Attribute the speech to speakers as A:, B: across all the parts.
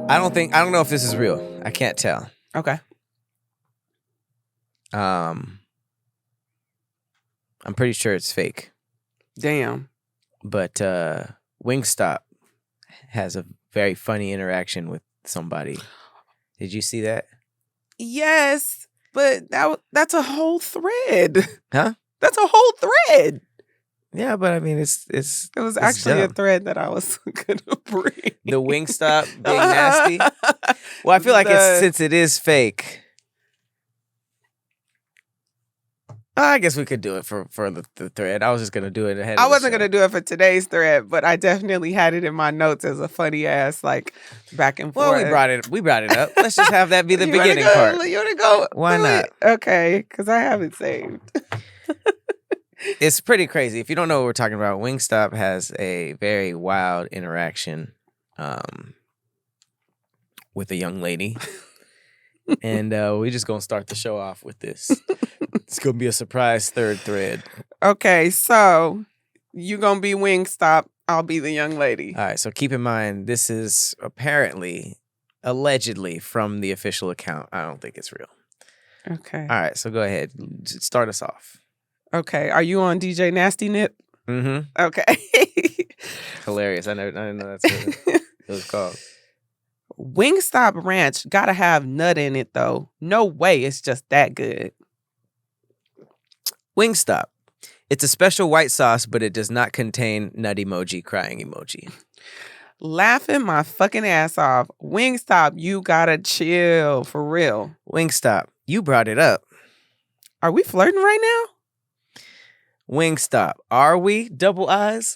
A: I don't know if this is real. I can't tell.
B: Okay.
A: I'm pretty sure it's fake.
B: Damn.
A: But Wingstop has a very funny interaction with somebody. Did you see that?
B: Yes, but that's a whole thread.
A: Huh?
B: That's a whole thread.
A: Yeah, but I mean, it
B: was actually
A: dumb.
B: a thread that I was gonna bring.
A: The Wingstop being nasty. Well, I feel like since it is fake. I guess we could do it for the thread. I was just gonna do it ahead.
B: I wasn't gonna do it for today's thread, but I definitely had it in my notes as a funny ass like back and forth.
A: Well, we brought it up. Let's just have that be the beginning part.
B: You wanna go?
A: Why not?
B: Okay, because I have it saved.
A: It's pretty crazy. If you don't know what we're talking about, Wingstop has a very wild interaction with a young lady. And we're just going to start the show off with this. It's going to be a surprise third thread.
B: Okay, so you're going to be Wingstop. I'll be the young lady.
A: All right, so keep in mind, this is allegedly from the official account. I don't think it's real.
B: Okay.
A: All right, so go ahead. Start us off.
B: Okay, are you on DJ Nasty Nip?
A: Mm-hmm.
B: Okay.
A: Hilarious. I didn't know that's what it was called.
B: Wingstop Ranch gotta have nut in it, though. No way it's just that good.
A: Wingstop. It's a special white sauce, but it does not contain nut emoji, crying emoji.
B: Laughing my fucking ass off. Wingstop, you gotta chill, for real.
A: Wingstop, you brought it up.
B: Are we flirting right now?
A: Wingstop, are we? Double eyes?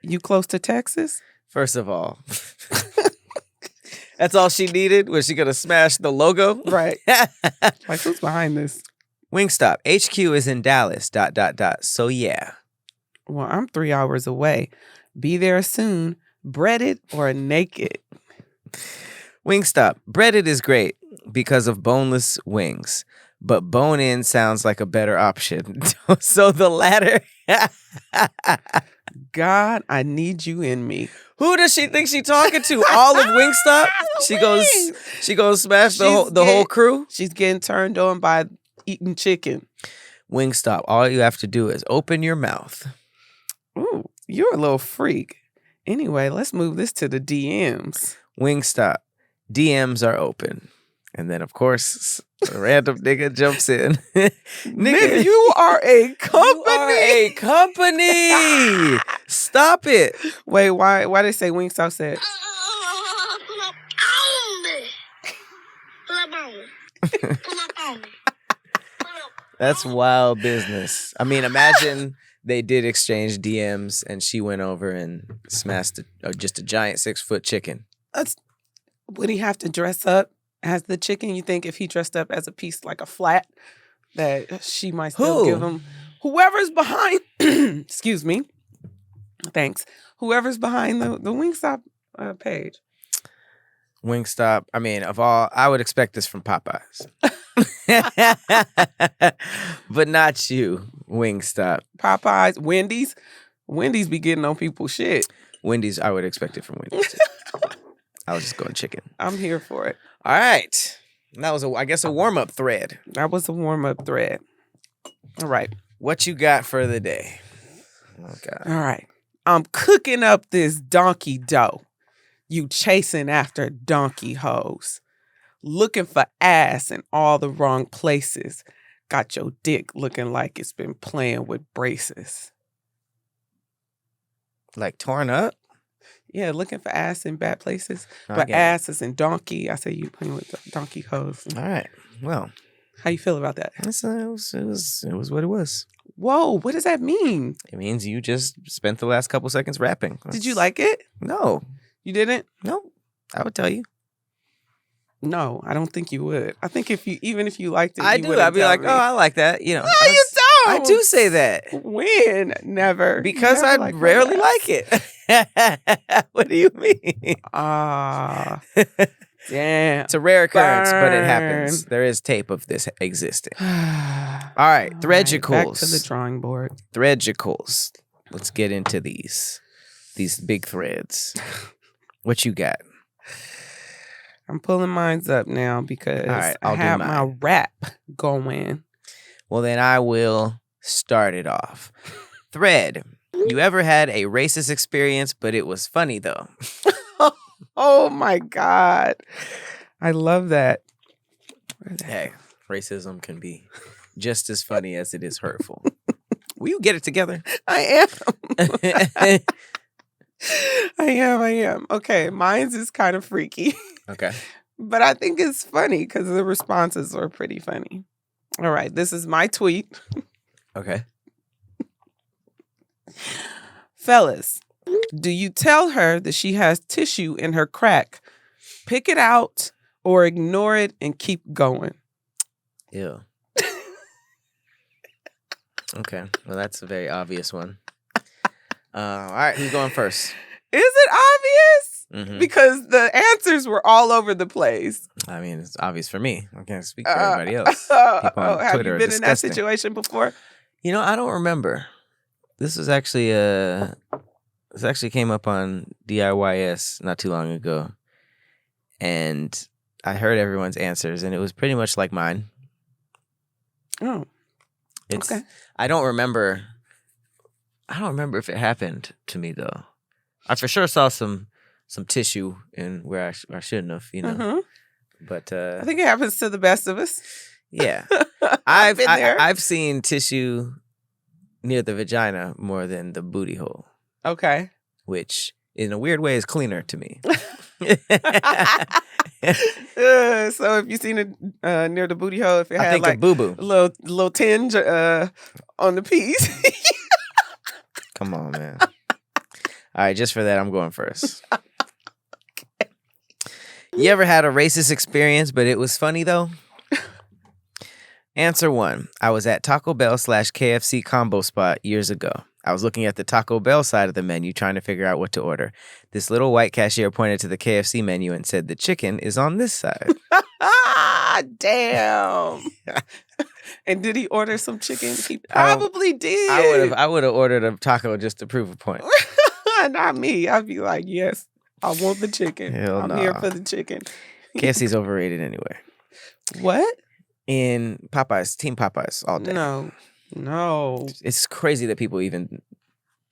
B: You close to Texas?
A: First of all, that's all she needed? Was she going to smash the logo?
B: Right. Like, who's behind this?
A: Wingstop, HQ is in Dallas, ... So, yeah.
B: Well, I'm 3 hours away. Be there soon, breaded or naked.
A: Wingstop, breaded is great because of boneless wings, but bone-in sounds like a better option. So the latter...
B: God, I need you in me.
A: Who does she think she talking to? All of Wingstop? She goes smash the whole crew?
B: She's getting turned on by eating chicken.
A: Wingstop, all you have to do is open your mouth.
B: Ooh, you're a little freak. Anyway, let's move this to the DMs.
A: Wingstop, DMs are open. And then, of course, a random nigga jumps in.
B: Nigga, you are a company.
A: You are a company. Stop it.
B: Wait, why they say Wingstop said?
A: That's wild business. I mean, imagine they did exchange DMs and she went over and smashed just a giant 6-foot chicken.
B: Would he have to dress up as the chicken? You think if he dressed up as a piece like a flat, that she might still give him whoever's behind? Excuse me. Thanks. Whoever's behind the Wingstop page.
A: Wingstop. I mean, of all, I would expect this from Popeyes, but not you, Wingstop.
B: Popeyes, Wendy's be getting on people's shit.
A: Wendy's, I would expect it from Wendy's. I was just going chicken.
B: I'm here for it.
A: All right. That was, I guess, a warm-up thread.
B: That was a warm-up thread. All right.
A: What you got for the day? Oh, God.
B: All right. I'm cooking up this donkey dough. You chasing after donkey hoes. Looking for ass in all the wrong places. Got your dick looking like it's been playing with braces.
A: Like torn up?
B: Yeah, looking for ass in bad places. But ass is in donkey. I say you playing with donkey hoes.
A: All right. Well.
B: How you feel about that?
A: It was what it was.
B: Whoa, what does that mean?
A: It means you just spent the last couple seconds rapping.
B: Did you like it?
A: No.
B: You didn't?
A: No. I would tell you.
B: No, I don't think you would. I think even if you liked it,
A: I do. I'd be like, oh, I like that. You know.
B: No, you don't.
A: I do say that.
B: When? Never.
A: Because I rarely like it. What do you mean?
B: Damn.
A: It's a rare occurrence, but it happens. There is tape of this existing. All right, threadicals.
B: Back to the drawing board.
A: Threadicals. Let's get into these. these big threads. What you got?
B: I'm pulling mines up now because
A: All right,
B: I
A: I'll do
B: have my
A: mine.
B: rap going.
A: Well, then I will start it off. Thread. You ever had a racist experience, but it was funny, though?
B: Oh, my God. I love that.
A: Hey, racism can be just as funny as it is hurtful. Will you get it together?
B: I am. I am. Okay, mine's is kind of freaky.
A: Okay.
B: But I think it's funny because the responses were pretty funny. All right, this is my tweet.
A: Okay.
B: Fellas, do you tell her that she has tissue in her crack, pick it out, or ignore it and keep going?
A: Ew. Okay. Well, that's a very obvious one. All right, who's going first?
B: Is it obvious?
A: Mhm.
B: Because the answers were all over the place.
A: I mean, it's obvious for me. I can't speak for everybody else. People on
B: have
A: Twitter
B: you
A: are
B: been in that
A: disgusting.
B: situation before?
A: You know, I don't remember. This was actually this actually came up on DIYS not too long ago, and I heard everyone's answers, and it was pretty much like mine.
B: Oh,
A: It's
B: okay.
A: I don't remember if it happened to me though. I for sure saw some tissue in where I shouldn't have, you know.
B: Mhm.
A: But
B: I think it happens to the best of us.
A: yeah,
B: I've been there.
A: I've seen tissue near the vagina more than the booty hole,
B: Okay.
A: which in a weird way is cleaner to me.
B: So if you seen it near the booty hole, if it
A: I
B: had
A: think
B: like
A: of boo boo.
B: a little tinge on the piece.
A: Come on, man. All right, just for that, I'm going first. You ever had a racist experience, but it was funny though? Answer 1. I was at Taco Bell / KFC combo spot years ago. I was looking at the Taco Bell side of the menu trying to figure out what to order. This little white cashier pointed to the KFC menu and said, "The chicken is on this side."
B: Damn. And did he order some chicken? He probably did.
A: I would have ordered a taco just to prove a point.
B: Not me. I'd be like, yes, I want the chicken.
A: Hell
B: I'm here
A: nah.
B: for the chicken.
A: KFC's overrated anyway.
B: What?
A: In Popeyes, Team Popeyes all day.
B: No.
A: It's crazy that people even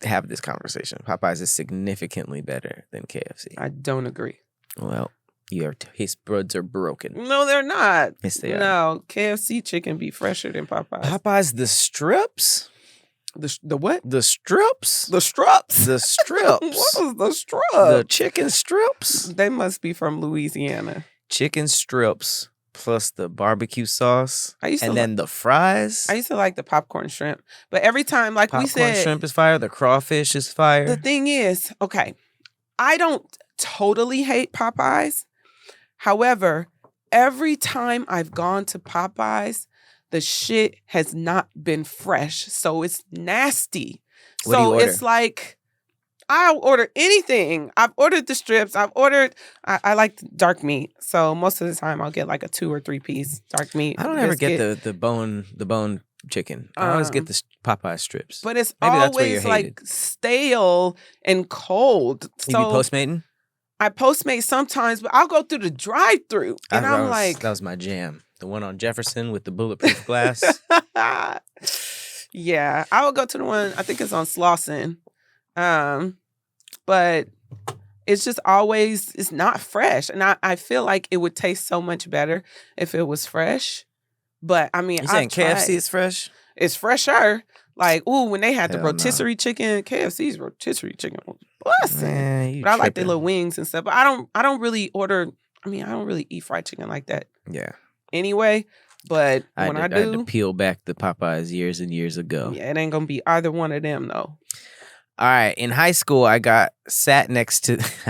A: have this conversation. Popeyes is significantly better than KFC.
B: I don't agree.
A: Well, your taste buds are broken.
B: No, they're not.
A: Yes, they are.
B: No, KFC chicken be fresher than Popeyes.
A: Popeyes, the strips?
B: The what?
A: The strips?
B: The strups?
A: The strips.
B: What was the strup?
A: The chicken strips?
B: They must be from Louisiana.
A: Chicken strips plus the barbecue sauce.
B: And
A: then the fries.
B: I used to like the popcorn shrimp. But every time, like
A: Popcorn
B: we said,
A: shrimp is fire. The crawfish is fire.
B: the thing is, okay, I don't totally hate Popeyes. However, every time I've gone to Popeyes, the shit has not been fresh. So it's nasty.
A: What do you order?
B: It's like, I'll order anything. I've ordered the strips. I like dark meat. So most of the time I'll get like a 2 or 3 piece dark meat.
A: I don't ever get the bone chicken. I always get the Popeye strips.
B: But it's
A: Maybe that's where you're
B: always like stale and cold.
A: You
B: So
A: be Postmating?
B: I Postmate sometimes, but I'll go through the drive-through and
A: that was my jam. The one on Jefferson with the bulletproof glass.
B: Yeah, I would go to the one, I think it's on Slauson. But it's just always, it's not fresh. And I feel like it would taste so much better if it was fresh. But I mean,
A: You saying KFC is fresh?
B: It's fresher. Like, ooh, when they had the
A: Hell no.
B: rotisserie chicken, KFC's rotisserie chicken was busting.
A: Man, you
B: But I like the
A: tripping.
B: little wings and stuff. But I don't really order, I don't really eat fried chicken like that
A: Yeah.
B: anyway. But
A: I
B: when
A: had
B: I
A: to
B: do,
A: peel back the Popeyes years and years ago.
B: yeah, it ain't gonna be either one of them though.
A: All right. In high school, I got sat next to this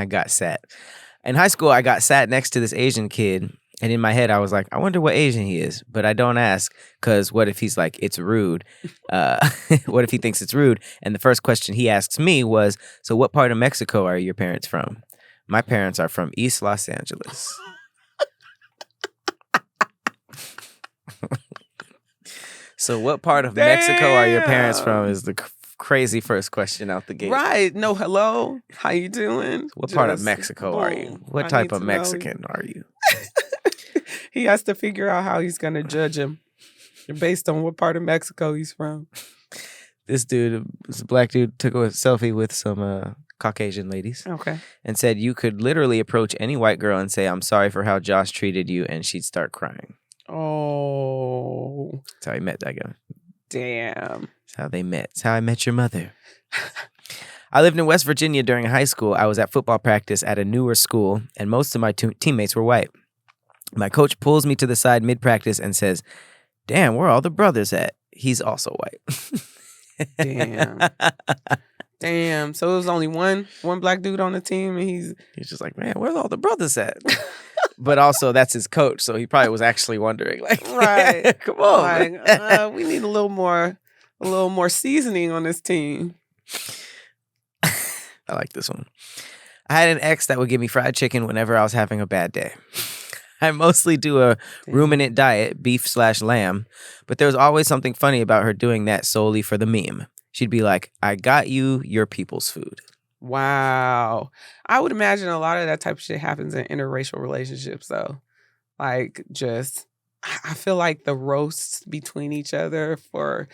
A: Asian kid. And in my head, I was like, I wonder what Asian he is. But I don't ask, because what if he's like, it's rude? What if he thinks it's rude? And the first question he asks me was, so what part of Mexico are your parents from? My parents are from East Los Angeles. So what part of Mexico are your parents from is the crazy first question out the gate.
B: Right. No, hello. How you doing?
A: What part of Mexico are you? What type of Mexican are you?
B: He has to figure out how he's going to judge him based on what part of Mexico he's from.
A: This dude, this black dude, took a selfie with some Caucasian ladies.
B: Okay.
A: And said you could literally approach any white girl and say, "I'm sorry for how Josh treated you," and she'd start crying.
B: Oh.
A: That's how he met that guy.
B: Damn.
A: That's how they met. That's how I met your mother. I lived in West Virginia during high school. I was at football practice at a newer school, and most of my teammates were white. My coach pulls me to the side mid-practice and says, "Damn, where are all the brothers at?" He's also white.
B: Damn. Damn. So it was only one black dude on the team, and he's
A: just like, "Man, where's all the brothers at?" But also, that's his coach, so he probably was actually wondering, like,
B: right,
A: come on,
B: like, we need a little more seasoning on this team.
A: I like this one. I had an ex that would give me fried chicken whenever I was having a bad day. I mostly do a ruminant diet, beef/lamb, but there was always something funny about her doing that solely for the meme. She'd be like, "I got you your people's food."
B: Wow. I would imagine a lot of that type of shit happens in interracial relationships, though. Like, I feel like the roasts between each other for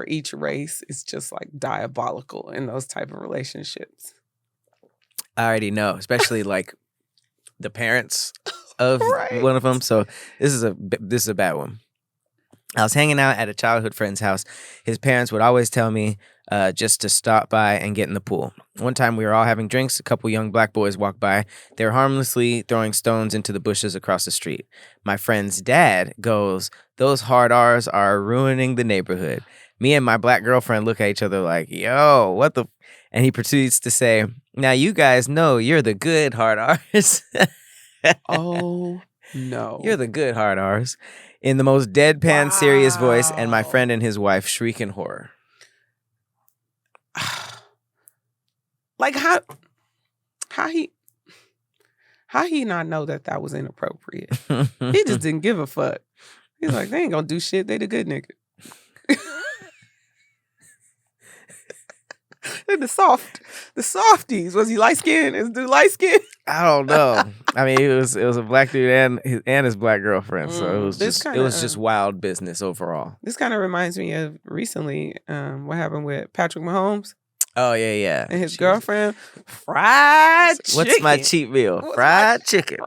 B: each race is just like diabolical in those type of relationships.
A: I already know, especially like the parents of
B: Right.
A: one of them. So this is a bad one. I was hanging out at a childhood friend's house. His parents would always tell me just to stop by and get in the pool. One time we were all having drinks. A couple young black boys walked by. They were harmlessly throwing stones into the bushes across the street. My friend's dad goes, "Those hard R's are ruining the neighborhood." Me and my black girlfriend look at each other like, "Yo, what the?" And he proceeds to say, "Now you guys know you're the good hard R's."
B: Oh, no.
A: You're the good hard R's. In the most deadpan, serious voice, and my friend and his wife shriek in horror.
B: Like, how he not know that was inappropriate? He just didn't give a fuck. He's like, they ain't gonna do shit. They the good nigga. They're the softies. Was he light skinned? Is dude light skinned?
A: I don't know. I mean, it was a black dude and his black girlfriend, so it was just wild business overall.
B: This kind of reminds me of recently what happened with Patrick Mahomes.
A: Oh yeah.
B: And his girlfriend, fried chicken.
A: What's my cheat meal? Fried chicken.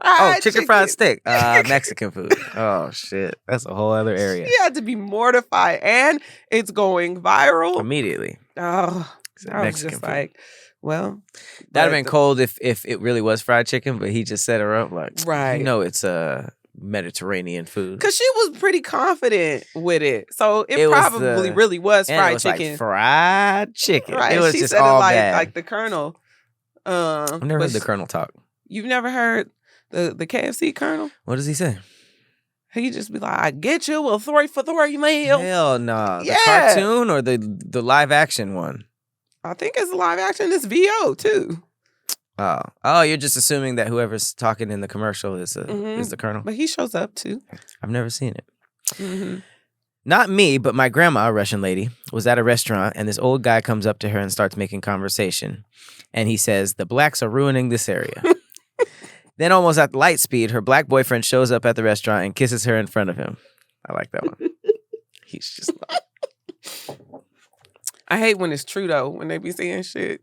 A: Chicken fried steak. Mexican food. Oh shit, that's a whole other area.
B: He had to be mortified, and it's going viral
A: immediately.
B: Oh, I was just like, well,
A: that'd have been cold if it really was fried chicken, but he just set her up like,
B: right.
A: You know, it's a Mediterranean food.
B: Because she was pretty confident with it, so it probably really was fried chicken.
A: Like fried chicken.
B: Right.
A: It was
B: she
A: just
B: said
A: all
B: it
A: bad.
B: like the Colonel.
A: I've never heard the Colonel talk.
B: You've never heard the KFC Colonel?
A: What does he say?
B: He just be like, "I get you a 3 for $3 meal."
A: Hell no.
B: Yeah.
A: The cartoon or the live action one?
B: I think it's live action. It's VO too.
A: Oh, you're just assuming that whoever's talking in the commercial is the Colonel.
B: But he shows up too.
A: I've never seen it.
B: Mm-hmm.
A: Not me, but my grandma, a Russian lady, was at a restaurant, and this old guy comes up to her and starts making conversation. And he says, "The blacks are ruining this area." Then almost at light speed, her black boyfriend shows up at the restaurant and kisses her in front of him. I like that one. He's just like...
B: I hate when it's true, though, when they be saying shit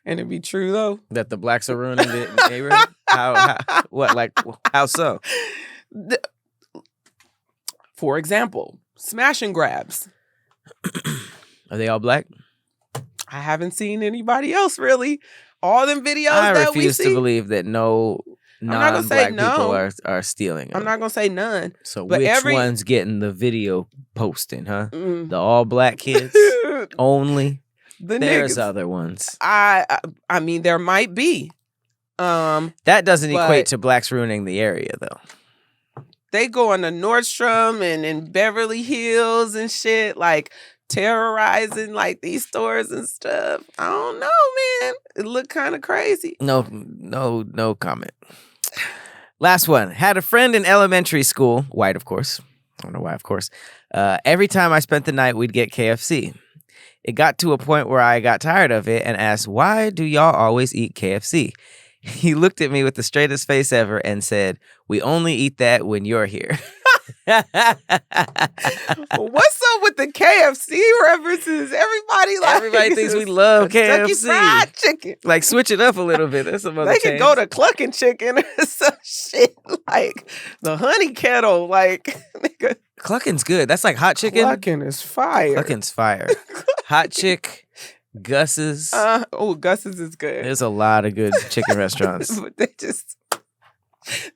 B: and it be true, though.
A: That the blacks are ruining the neighborhood? How so?
B: For example, smash and grabs.
A: Are they all black?
B: I haven't seen anybody else, really. All them videos
A: I
B: that we see.
A: refuse to believe that no non-black people are stealing them.
B: I'm not going to say none.
A: So which one's getting the video posting, huh? The all-black kids? Only? There's niggas. Other ones.
B: I mean, there might be.
A: That doesn't equate to blacks ruining the area, though.
B: They go on the Nordstrom and in Beverly Hills and shit, like terrorizing like these stores and stuff. I don't know, man. It looked kind of crazy.
A: No comment. Last one. Had a friend in elementary school, white, of course. I don't know why, of course. Every time I spent the night, we'd get KFC. It got to a point where I got tired of it and asked, why do y'all always eat KFC? He looked at me with the straightest face ever and said, we only eat that when you're here.
B: What's up with the KFC references? Everybody
A: thinks we love
B: Kentucky
A: KFC.
B: Fried Chicken.
A: Like, switch it up a little bit. That's some other
B: They could go to Cluckin' Chicken or some shit like the Honey Kettle. Like, nigga,
A: Cluckin's good. That's like hot chicken.
B: Cluckin' is fire.
A: Cluckin's fire. Hot Chick, Gus's.
B: Gus's is good.
A: There's a lot of good chicken restaurants.
B: But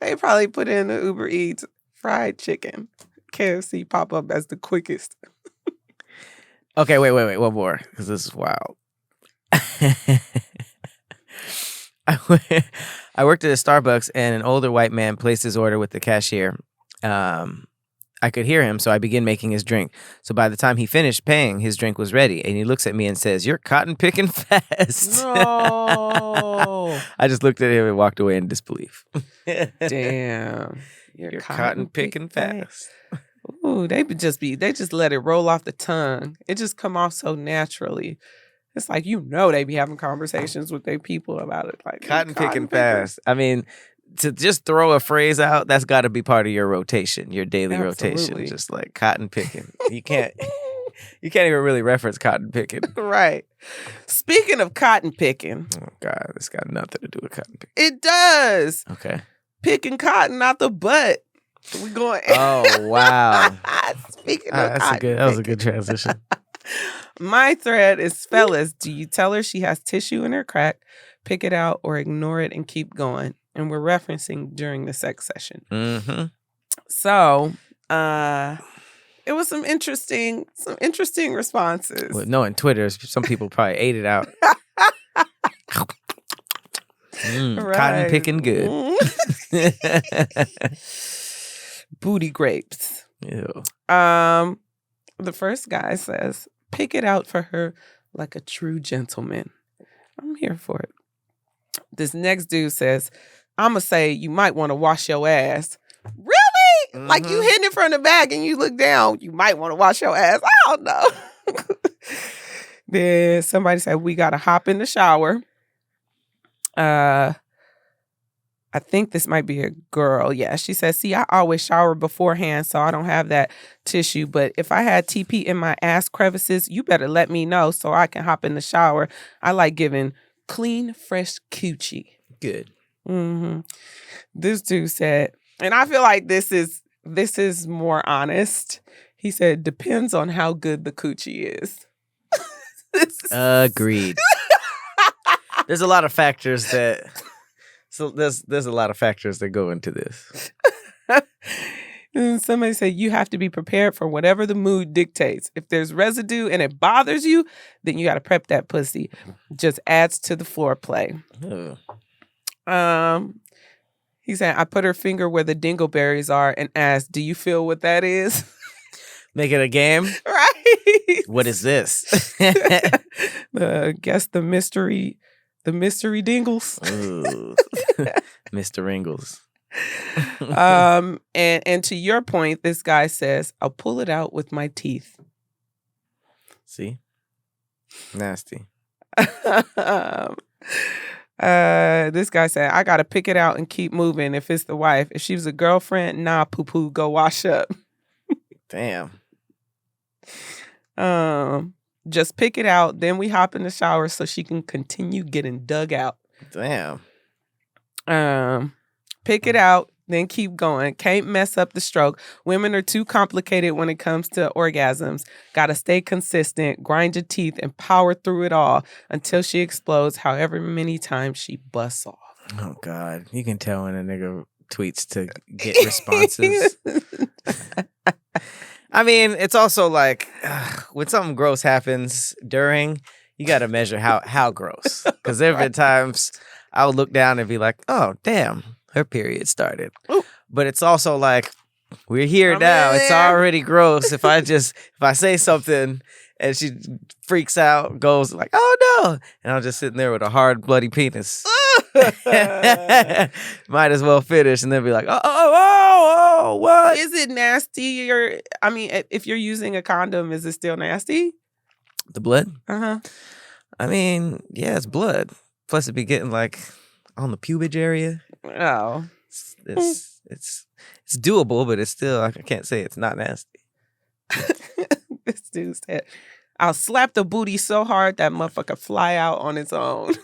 B: they probably put in the Uber Eats fried chicken. KFC pop up as the quickest.
A: Okay, wait. One more, because this is wild. I worked at a Starbucks, and an older white man placed his order with the cashier. I could hear him, so I began making his drink. So by the time he finished paying, his drink was ready, and he looks at me and says, "You're cotton picking fast."
B: No.
A: I just looked at him and walked away in disbelief.
B: Damn.
A: You're cotton picking fast.
B: Ooh, they just let it roll off the tongue. It just come off so naturally. It's like, they be having conversations with their people about it. Like,
A: Cotton picking fast. I mean, to just throw a phrase out, that's got to be part of your rotation, your daily rotation. Just like cotton picking. You can't even really reference cotton picking.
B: Right. Speaking of cotton picking.
A: Oh, God, it's got nothing to do with cotton picking.
B: It does.
A: Okay.
B: Picking cotton out the butt. We going.
A: Oh, wow.
B: Speaking of cotton
A: that was a good transition.
B: My thread is, fellas, do you tell her she has tissue in her crack, pick it out, or ignore it and keep going? And we're referencing during the sex session.
A: Mm-hmm.
B: So, it was some interesting responses.
A: Well, no, in Twitter, some people probably ate it out.
B: Right.
A: Cotton picking good.
B: Booty grapes.
A: Ew.
B: The first guy says, pick it out for her like a true gentleman. I'm here for it. This next dude says, I'ma say you might want to wash your ass. Really? Mm-hmm. Like you hitting it from the back and you look down, you might want to wash your ass. I don't know. Then somebody said, we got to hop in the shower. I think this might be a girl. Yeah, she says, see, I always shower beforehand, so I don't have that tissue. But if I had TP in my ass crevices, you better let me know so I can hop in the shower. I like giving clean, fresh coochie.
A: Good.
B: Mm-hmm. This dude said, and I feel like this is more honest. He said, depends on how good the coochie is.
A: Agreed. There's a lot of factors that... So there's a lot of factors that go into this.
B: And somebody said you have to be prepared for whatever the mood dictates. If there's residue and it bothers you, then you got to prep that pussy. Just adds to the foreplay. He said, I put her finger where the dingleberries are and asked, do you feel what that is?
A: Make it a game?
B: Right.
A: What is this?
B: Guess the mystery dingles.
A: Ooh. Mr. Ringles.
B: And to your point, this guy says, I'll pull it out with my teeth.
A: See? Nasty.
B: This guy said, I gotta pick it out and keep moving if it's the wife. If she was a girlfriend, nah, poo-poo, go wash up.
A: Damn.
B: Just pick it out, then we hop in the shower so she can continue getting dug out.
A: Damn.
B: Pick it out, then keep going. Can't mess up the stroke. Women are too complicated when it comes to orgasms. Gotta stay consistent, grind your teeth, and power through it all until she explodes however many times she busts off.
A: Oh, God. You can tell when a nigga tweets to get responses. I mean, it's also like when something gross happens during, you got to measure how gross. Because there have been times I would look down and be like, oh, damn, her period started. Ooh. But it's also like, we're here now. It's already gross. If I say something and she freaks out, goes like, oh, no. And I'm just sitting there with a hard, bloody penis. Might as well finish and then be like, oh, what?
B: Is it nasty? If you're using a condom, is it still nasty?
A: The blood?
B: Uh-huh.
A: I mean, yeah, it's blood. Plus, it'd be getting like on the pubage area.
B: Oh.
A: It's doable, but it's still, I can't say it's not nasty.
B: This dude said, I'll slap the booty so hard that motherfucker fly out on its own.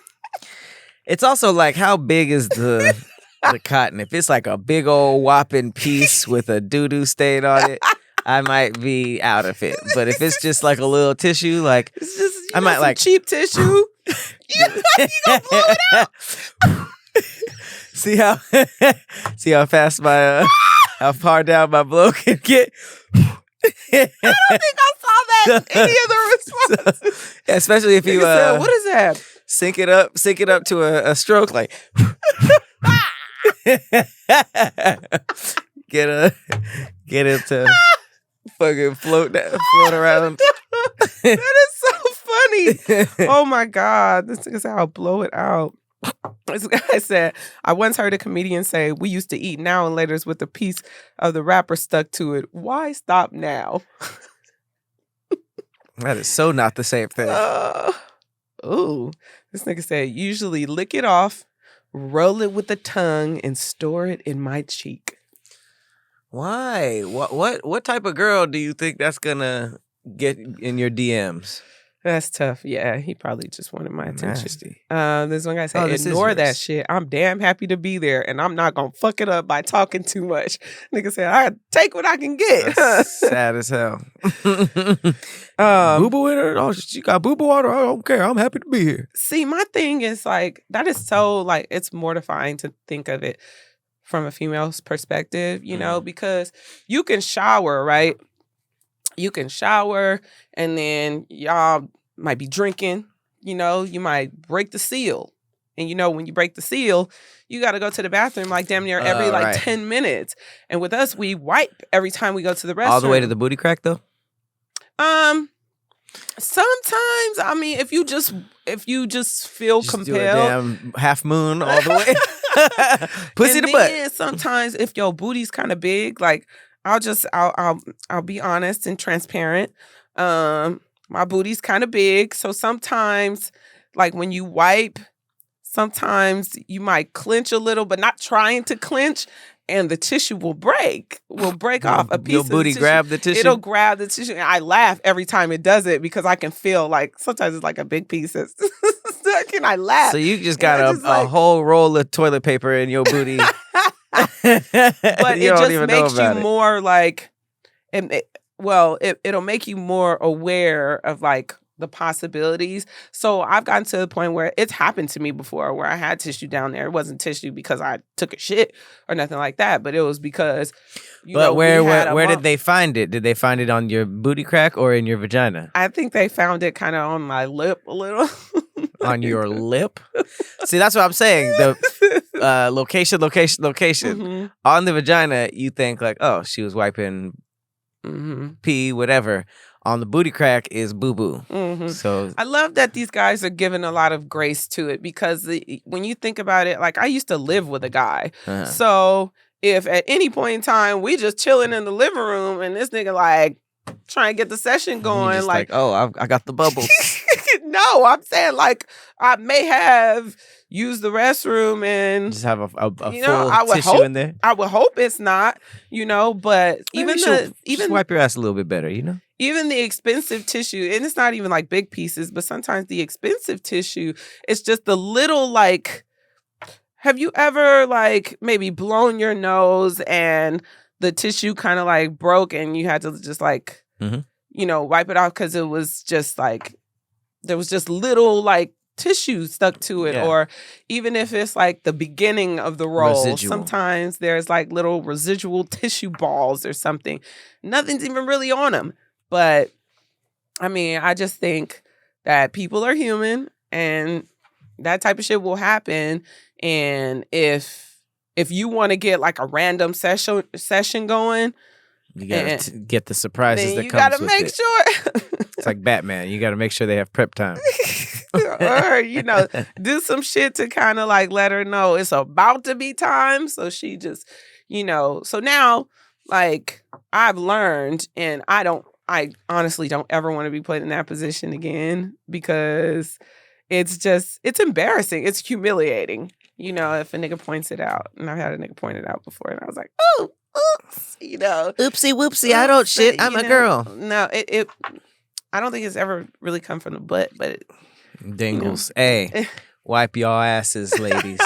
A: It's also like, how big is the cotton? If it's like a big old whopping piece with a doo-doo stain on it, I might be out of it. But if it's just like a little tissue, like,
B: It's just,
A: I might like
B: cheap tissue. You gonna blow it out?
A: see how fast my how far down my blow can get.
B: I don't think I saw that in any of the responses.
A: Yeah, especially if you
B: said, what is that?
A: sync it up to a stroke, like get it to fucking float around.
B: That is so funny. Oh my God. This is how I'll blow it out. This guy said, I once heard a comedian say, we used to eat now and laters with a piece of the wrapper stuck to it. Why stop now?
A: That is so not the same thing.
B: Ooh. This nigga said, usually lick it off, roll it with the tongue, and store it in my cheek.
A: Why? What type of girl do you think that's gonna get in your DMs?
B: That's tough. Yeah, he probably just wanted my attention.
A: Nasty.
B: This one guy said,
A: this is
B: ignore that
A: yours.
B: shit. I'm damn happy to be there, and I'm not gonna fuck it up by talking too much. Nigga said, I take what I can get.
A: That's sad as hell. Boo boo in her? Oh, she got boo boo on her. I don't care. I'm happy to be here.
B: See, my thing is like, that is so like, it's mortifying to think of it from a female's perspective, you know, because you can shower, right? You can shower, and then y'all might be drinking, you know, you might break the seal. And you know, when you break the seal, you got to go to the bathroom like damn near every
A: right.
B: 10 minutes. And with us, we wipe every time we go to the restroom.
A: All the way to the booty crack, though?
B: Sometimes, I mean, if you just feel
A: Just
B: compelled.
A: do a damn half moon all the way. Pussy
B: And
A: to butt.
B: then sometimes if your booty's kind of big, like I'll be honest and transparent. My booty's kind of big, so sometimes, like when you wipe, sometimes you might clench a little, but not trying to clench, and the tissue will break off a piece
A: Your
B: of
A: booty
B: the tissue.
A: grab the tissue?
B: It'll grab the tissue. And I laugh every time it does it because I can feel like sometimes it's like a big piece that's stuck, and I laugh.
A: So you just got a
B: like,
A: whole roll of toilet paper in your booty.
B: but it just makes you more like, it'll make you more aware of like the possibilities. So I've gotten to the point where it's happened to me before where I had tissue down there. It wasn't tissue because I took a shit or nothing like that, but it was because
A: where did they find it? Did they find it on your booty crack or in your vagina?
B: I think they found it kind of on my lip a little.
A: On your lip? See, that's what I'm saying. The location.
B: Mm-hmm.
A: On the vagina, you think like, oh, she was wiping pee, whatever. On the booty crack is boo-boo.
B: Mm-hmm.
A: So
B: I love that these guys are giving a lot of grace to it because when you think about it, like I used to live with a guy. So if at any point in time we just chilling in the living room and this nigga like trying to get the session going, like
A: oh, I got the bubbles.
B: No, I'm saying like I may have used the restroom and
A: just have a full
B: tissue
A: tissue in there.
B: I would hope it's not, but
A: just wipe your ass a little bit better,
B: Even the expensive tissue, and it's not even like big pieces, but sometimes the expensive tissue, it's just the little like, have you ever like maybe blown your nose and the tissue kind of like broke and you had to just like, wipe it off because it was just like, there was just little like tissue stuck to it. Or even if it's like the beginning of the roll, sometimes there's like little residual tissue balls or something. Nothing's even really on them. But I mean, I just think that people are human and that type of shit will happen. And if you want to get like a random session going,
A: you gotta get the surprises that
B: you
A: comes
B: gotta
A: with
B: make
A: it.
B: sure.
A: It's like Batman. You gotta make sure they have prep time.
B: Or, do some shit to kind of like let her know it's about to be time. So she just, so now like I've learned and I don't I honestly don't ever want to be put in that position again because it's embarrassing. It's humiliating. You know, if a nigga points it out, and I've had a nigga point it out before, and I was like, oh, oops, you know.
A: Oopsie whoopsie, I don't shit. I'm a girl.
B: No, I don't think it's ever really come from the butt, but
A: Dingles. Hey, wipe your asses, ladies.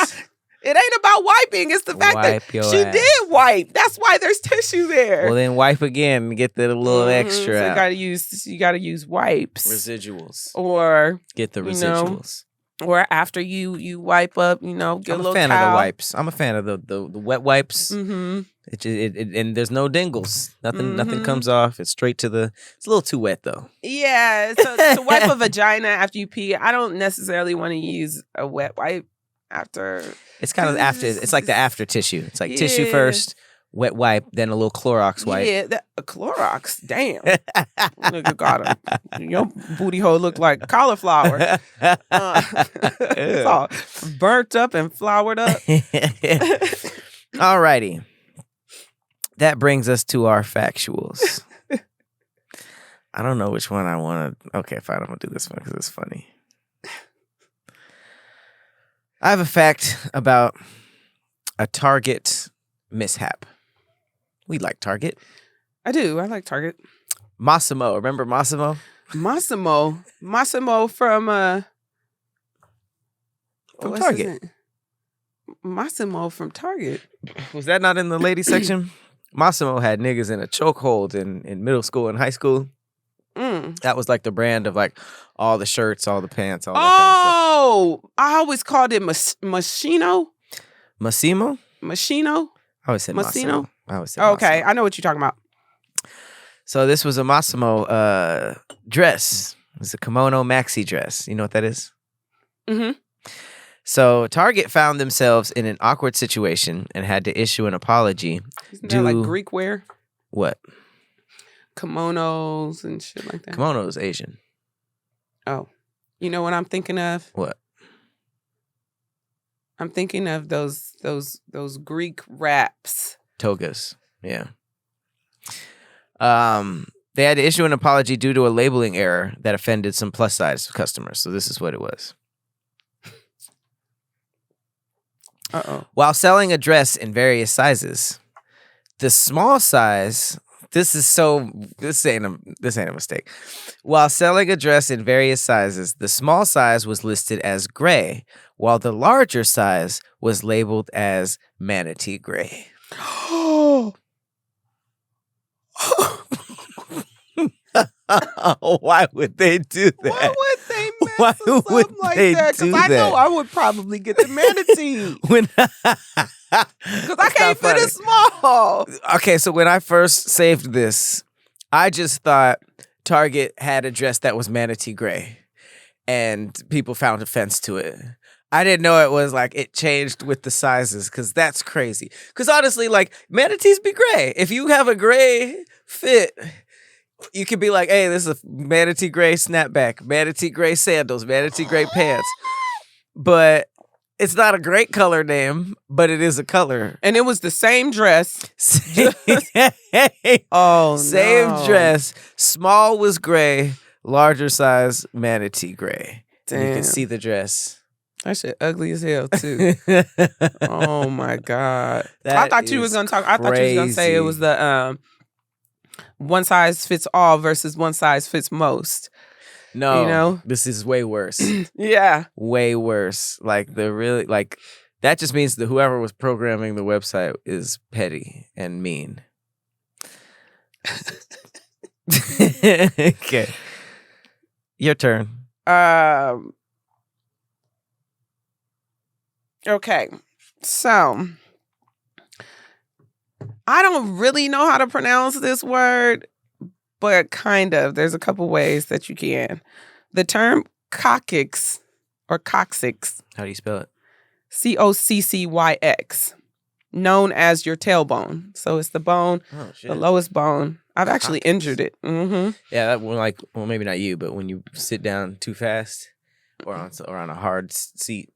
B: It ain't about wiping. It's the fact that she did wipe. That's why there's tissue there.
A: Well, then wipe again and get that a little extra.
B: So you gotta use wipes.
A: Residuals.
B: Or
A: get the residuals.
B: Or after you wipe up, get a little towel.
A: I'm a fan of the wipes. I'm a fan of the wet wipes.
B: Mm-hmm.
A: And there's no dingles. Nothing comes off. It's straight to the. It's a little too wet though.
B: Yeah. So to wipe a vagina after you pee, I don't necessarily want to use a wet wipe after.
A: It's kind of after. It's like the after tissue. It's like tissue first, wet wipe, then a little Clorox wipe.
B: Yeah, a Clorox. Damn. Nigga got your booty hole look like cauliflower. It's all burnt up and floured up.
A: Alrighty. That brings us to our factuals. I don't know which one I want to. Okay, fine. I'm going to do this one because it's funny. I have a fact about a Target mishap. We like Target.
B: I do. I like Target.
A: Massimo. Remember Massimo?
B: Massimo from
A: Target.
B: Massimo from Target.
A: Was that not in the ladies section? Massimo had niggas in a chokehold in middle school and high school. That was like the brand of like all the shirts, all the pants, all that kind of stuff.
B: I always called it Massimo.
A: Massimo?
B: Machino?
A: I always said Massimo. I always said
B: okay,
A: Massimo.
B: I know what you're talking about.
A: So this was a Massimo dress. It was a kimono maxi dress. You know what that is?
B: Mm-hmm.
A: So Target found themselves in an awkward situation and had to issue an apology.
B: Isn't that like Greek wear?
A: What?
B: Kimonos and shit like that.
A: Kimono is Asian.
B: Oh. You know what I'm thinking of?
A: What?
B: I'm thinking of those Greek wraps.
A: Togas. Yeah. They had to issue an apology due to a labeling error that offended some plus size customers. So this is what it was.
B: Uh-oh.
A: While selling a dress in various sizes, the small size, this ain't a mistake. While selling a dress in various sizes, the small size was listed as gray, while the larger size was labeled as manatee gray. Why would they do that?
B: Why would they mess us up like that? Because I know I would probably get the manatee. Because I can't fit it small.
A: Okay, so when I first saved this, I just thought Target had a dress that was manatee gray, and people found offense to it. I didn't know it was like it changed with the sizes, because that's crazy. Because honestly, like, manatees be gray. If you have a gray fit, you could be like, hey, this is a manatee gray snapback, manatee gray sandals, manatee gray pants. But it's not a great color name, but it is a color.
B: And it was the same dress. Same
A: dress. Small was gray, larger size manatee gray.
B: Damn.
A: And you can see the dress.
B: That shit ugly as hell too. Oh my God. I thought you was gonna say it was the one size fits all versus one size fits most.
A: No, this is way worse.
B: Yeah.
A: Way worse. Like that just means that whoever was programming the website is petty and mean. Okay. Your turn.
B: Okay. So I don't really know how to pronounce this word, but kind of. There's a couple ways that you can. The term Coccyx or Coccyx.
A: How do you spell it?
B: Coccyx, known as your tailbone. So it's the bone, the lowest bone. I've actually injured it. Mm-hmm.
A: Yeah, maybe not you, but when you sit down too fast or on a hard seat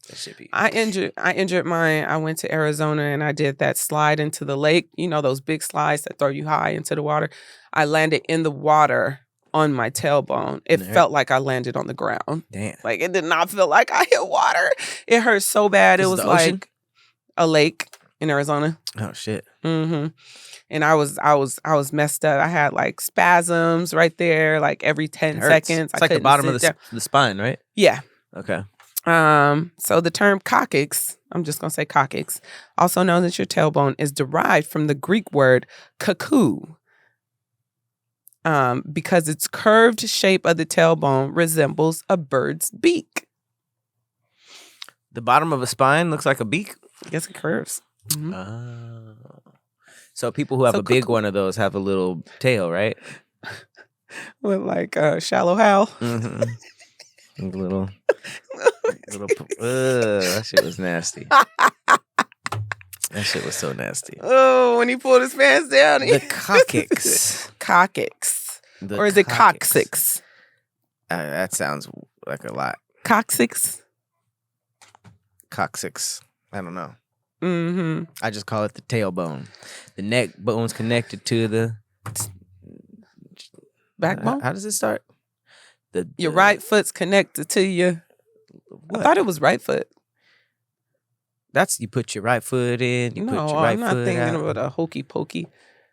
A: That should be.
B: I injured mine. I went to Arizona and I did that slide into the lake. You know, those big slides that throw you high into the water. I landed in the water on my tailbone. It felt like I landed on the ground.
A: Damn.
B: Like it did not feel like I hit water. It hurt so bad. It was like a lake in Arizona.
A: Oh shit.
B: Mm-hmm. And I was messed up. I had like spasms right there, like every 10 seconds.
A: It's like the bottom of the spine, right?
B: Yeah.
A: Okay.
B: So the term coccyx, I'm just gonna say coccyx, also known as your tailbone, is derived from the Greek word cuckoo. Because its curved shape of the tailbone resembles a bird's beak.
A: The bottom of a spine looks like a beak?
B: I guess it curves. Mm-hmm.
A: Oh. So people who have a big one of those have a little tail, right?
B: With like shallow Hal.
A: Mm-hmm. little, that shit was nasty. That shit was so nasty.
B: Oh, when he pulled his pants down.
A: The coccyx.
B: Coccyx. Or is it coccyx?
A: That sounds like a lot.
B: Coccyx?
A: Coccyx. I don't know.
B: Mm-hmm.
A: I just call it the tailbone. The neck bone's connected to the
B: backbone.
A: How does it start?
B: Your right foot's connected to your. What? I thought it was right foot.
A: That's you put your right foot in. You put your right foot out. I'm not thinking
B: about a hokey pokey.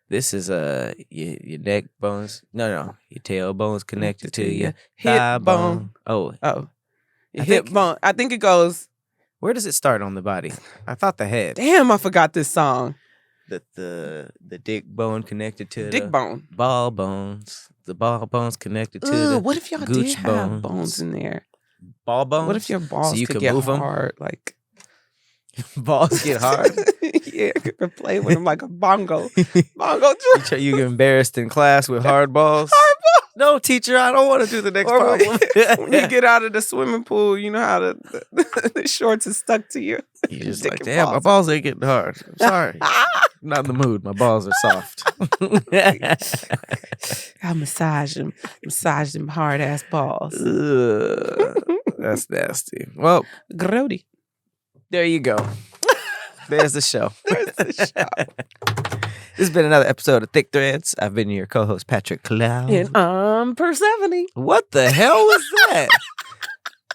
A: This is your neck bones. No, your tailbone's connected to your
B: hip bone.
A: Oh,
B: your hip bone. I think it goes.
A: Where does it start on the body? I thought the head.
B: Damn, I forgot this song.
A: The dick bone connected to
B: dick bone.
A: Ball bones. The ball bones connected to the
B: what if y'all did have bones in there?
A: Ball bones?
B: What if your balls could get hard? Like
A: balls get hard?
B: Yeah, I could play with them like a bongo. Bongo drum.
A: You get embarrassed in class with hard balls?
B: Hard balls.
A: No, teacher, I don't want to do the next problem.
B: When you get out of the swimming pool, you know how the shorts is stuck to you.
A: You're just like, damn, my balls ain't getting hard. I'm sorry. I'm not in the mood. My balls are soft.
B: I massage them hard ass balls.
A: That's nasty. Well,
B: grody.
A: There you go. There's the show. This has been another episode of Thick Threads. I've been your co-host, Patrick Cloud.
B: And I'm Persephanie.
A: What the hell was that?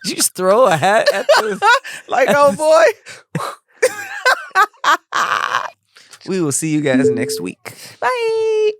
A: Did you just throw a hat at the...
B: like, oh boy.
A: We will see you guys next week.
B: Bye.